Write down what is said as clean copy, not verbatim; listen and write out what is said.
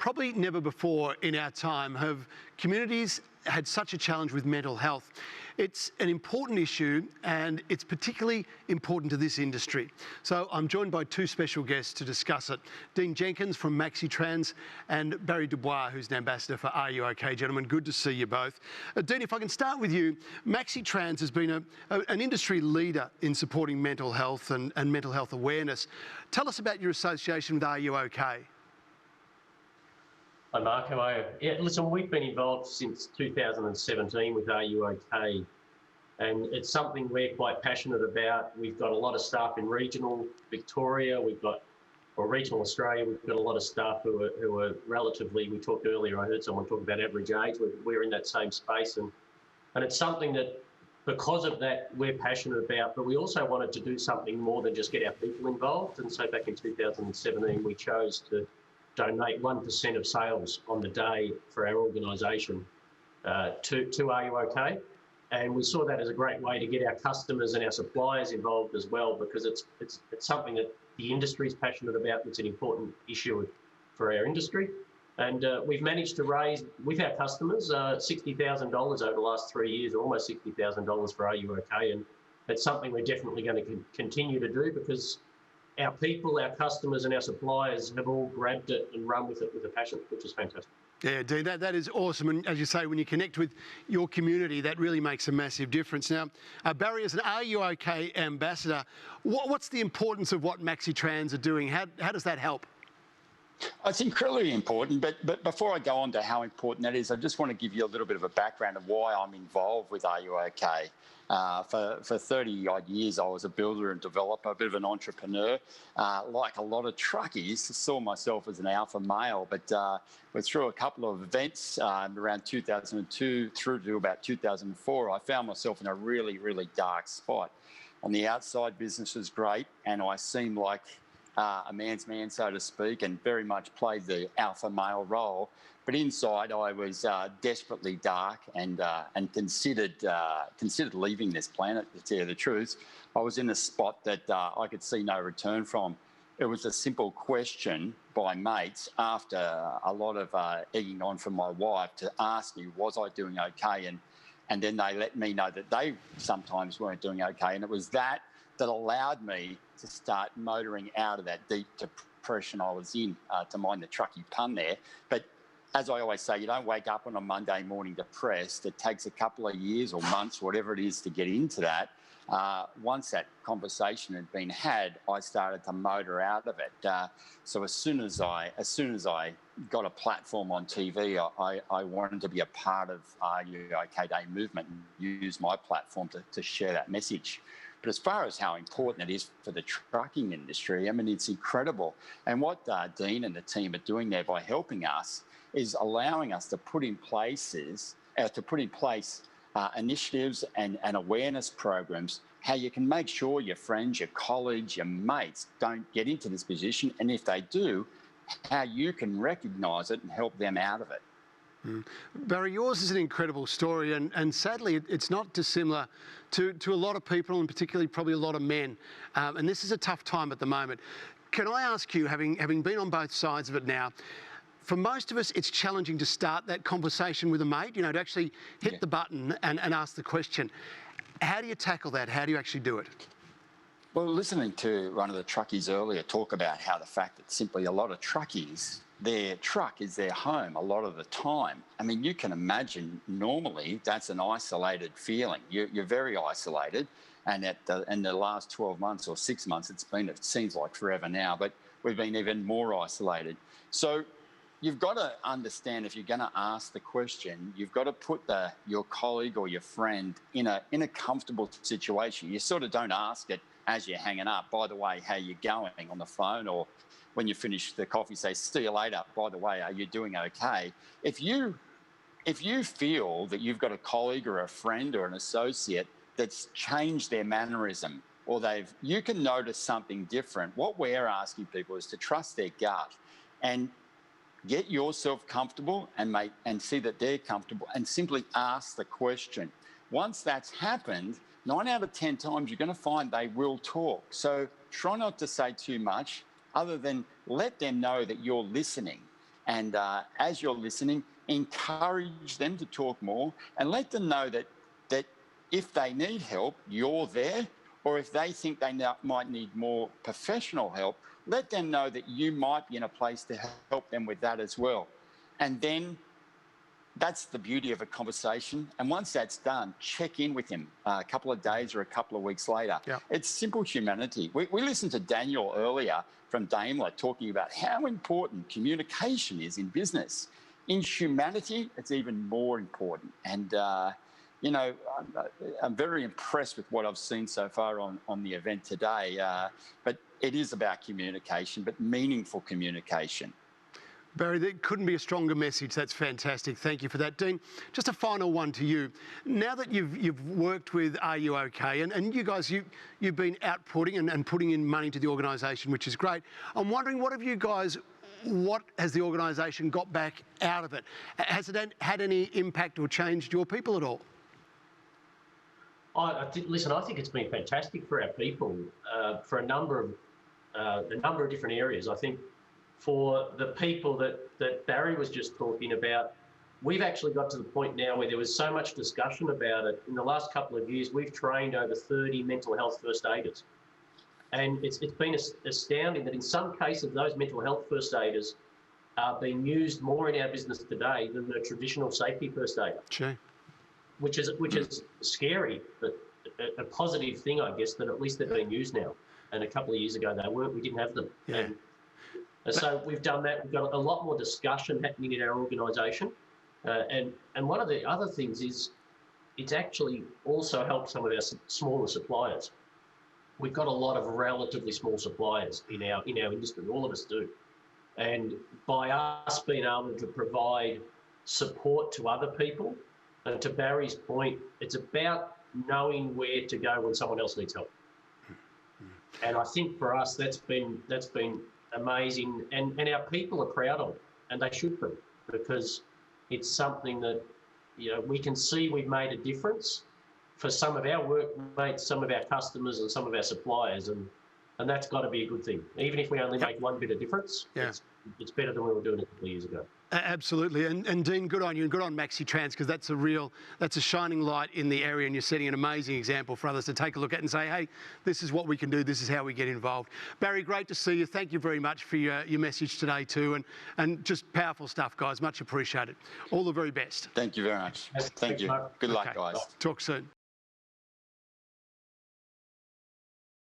probably never before in our time have communities had such a challenge with mental health. It's an important issue, and it's particularly important to this industry. So I'm joined by two special guests to discuss it. Dean Jenkins from MaxiTRANS and Barry Dubois, who's an ambassador for Are You OK, gentlemen? Good to see you both. Dean, if I can start with you, MaxiTRANS has been an industry leader in supporting mental health and mental health awareness. Tell us about your association with Are You OK? Hi, Mark. How are you? Yeah, listen, we've been involved since 2017 with Are You OK? And it's something we're quite passionate about. We've got a lot of staff in regional Victoria. Or regional Australia, we've got a lot of staff who are relatively, we talked earlier, I heard someone talk about average age. We're in that same space. And it's something that, because of that, we're passionate about, but we also wanted to do something more than just get our people involved. And so back in 2017, we chose to donate 1% of sales on the day for our organisation to Are You OK? And we saw that as a great way to get our customers and our suppliers involved as well, because it's something that the industry is passionate about. It's an important issue for our industry. And we've managed to raise, with our customers, $60,000 over the last 3 years, or almost $60,000 for Are You OK? And it's something we're definitely going to continue to do, because our people, our customers and our suppliers have all grabbed it and run with it with a passion, which is fantastic. Yeah, Dean, that is awesome. And as you say, when you connect with your community, that really makes a massive difference. Now, Barry, as an Are You OK ambassador, what's the importance of what MaxiTRANS are doing? How does that help? It's incredibly important, but before I go on to how important that is, I just want to give you a little bit of a background of why I'm involved with Are You OK? For 30-odd years, I was a builder and developer, a bit of an entrepreneur. Like a lot of truckies, saw myself as an alpha male, but through a couple of events around 2002 through to about 2004, I found myself in a really, really dark spot. On the outside, business was great, and I seemed like a man's man, so to speak, and very much played the alpha male role. But inside, I was desperately dark and considered leaving this planet, to tell you the truth. I was in a spot that I could see no return from. It was a simple question by mates after a lot of egging on from my wife to ask me, was I doing okay? And then they let me know that they sometimes weren't doing okay. And it was that allowed me to start motoring out of that deep depression I was in, to mind the trucky pun there. But as I always say, you don't wake up on a Monday morning depressed. It takes a couple of years or months, whatever it is, to get into that. Once that conversation had been had, I started to motor out of it. So as soon as I got a platform on TV, I wanted to be a part of Are You OK Day movement and use my platform to share that message. But as far as how important it is for the trucking industry, I mean, it's incredible. And what Dean and the team are doing there by helping us is allowing us to put in place initiatives and awareness programs, how you can make sure your friends, your colleagues, your mates don't get into this position. And if they do, how you can recognise it and help them out of it. Barry, yours is an incredible story, and sadly it's not dissimilar to a lot of people, and particularly probably a lot of men. And this is a tough time at the moment. Can I ask you, having been on both sides of it now, for most of us it's challenging to start that conversation with a mate, to actually hit the button and ask the question. How do you tackle that? How do you actually do it? Well, listening to one of the truckies earlier talk about how the fact that simply a lot of truckies, their truck is their home a lot of the time. I mean, you can imagine normally that's an isolated feeling. You're very isolated, and in the last 12 months or 6 months, it seems like forever now, but we've been even more isolated. So you've got to understand, if you're going to ask the question, you've got to put your colleague or your friend in a comfortable situation. You sort of don't ask it as you're hanging up, by the way, how you going on the phone, or when you finish the coffee, say, see you later, by the way, are you doing okay? If you feel that you've got a colleague or a friend or an associate that's changed their mannerism, or you can notice something different, what we're asking people is to trust their gut and get yourself comfortable and see that they're comfortable, and simply ask the question. Once that's happened, 9 out of 10 times you're going to find they will talk. So try not to say too much, other than let them know that you're listening. And as you're listening, encourage them to talk more and let them know that if they need help, you're there, or if they think they might need more professional help, let them know that you might be in a place to help them with that as well. And then that's the beauty of a conversation. And once that's done, check in with him a couple of days or a couple of weeks later. Yep. It's simple humanity. We listened to Daniel earlier from Daimler talking about how important communication is in business. In humanity, it's even more important. And, you know, I'm very impressed with what I've seen so far on the event today. But it is about communication, but meaningful communication. Barry, there couldn't be a stronger message. That's fantastic. Thank you for that. Dean, just a final one to you. Now that you've worked with Are You OK, and you guys, you've been outputting and putting in money to the organisation, which is great. I'm wondering, what has the organisation got back out of it? Has it had any impact or changed your people at all? Listen, I think it's been fantastic for our people for a number of different areas. I think for the people that Barry was just talking about, we've actually got to the point now where there was so much discussion about it. In the last couple of years, we've trained over 30 mental health first aiders. And it's been astounding that in some cases, those mental health first aiders are being used more in our business today than the traditional safety first aider. Sure. Which is scary, but a positive thing, I guess, that at least they're being used now. And a couple of years ago, they weren't. We didn't have them. Yeah. And so we've done that. We've got a lot more discussion happening in our organisation. And one of the other things is it's actually also helped some of our smaller suppliers. We've got a lot of relatively small suppliers in our industry. All of us do. And by us being able to provide support to other people, and to Barry's point, it's about knowing where to go when someone else needs help. And I think for us, that's been amazing, and our people are proud of it, and they should be, because it's something that, you know, we can see we've made a difference for some of our workmates, some of our customers, and some of our suppliers, and that's got to be a good thing. Even if we only make one bit of difference, it's better than we were doing it a couple of years ago. Absolutely, and Dean, good on you, and good on MaxiTRANS, because that's a shining light in the area, and you're setting an amazing example for others to take a look at and say, hey, this is what we can do, this is how we get involved. Barry, great to see you. Thank you very much for your message today too, and just powerful stuff, guys. Much appreciated. All the very best. Thank you very much. Thank you. Good luck, guys. Talk soon.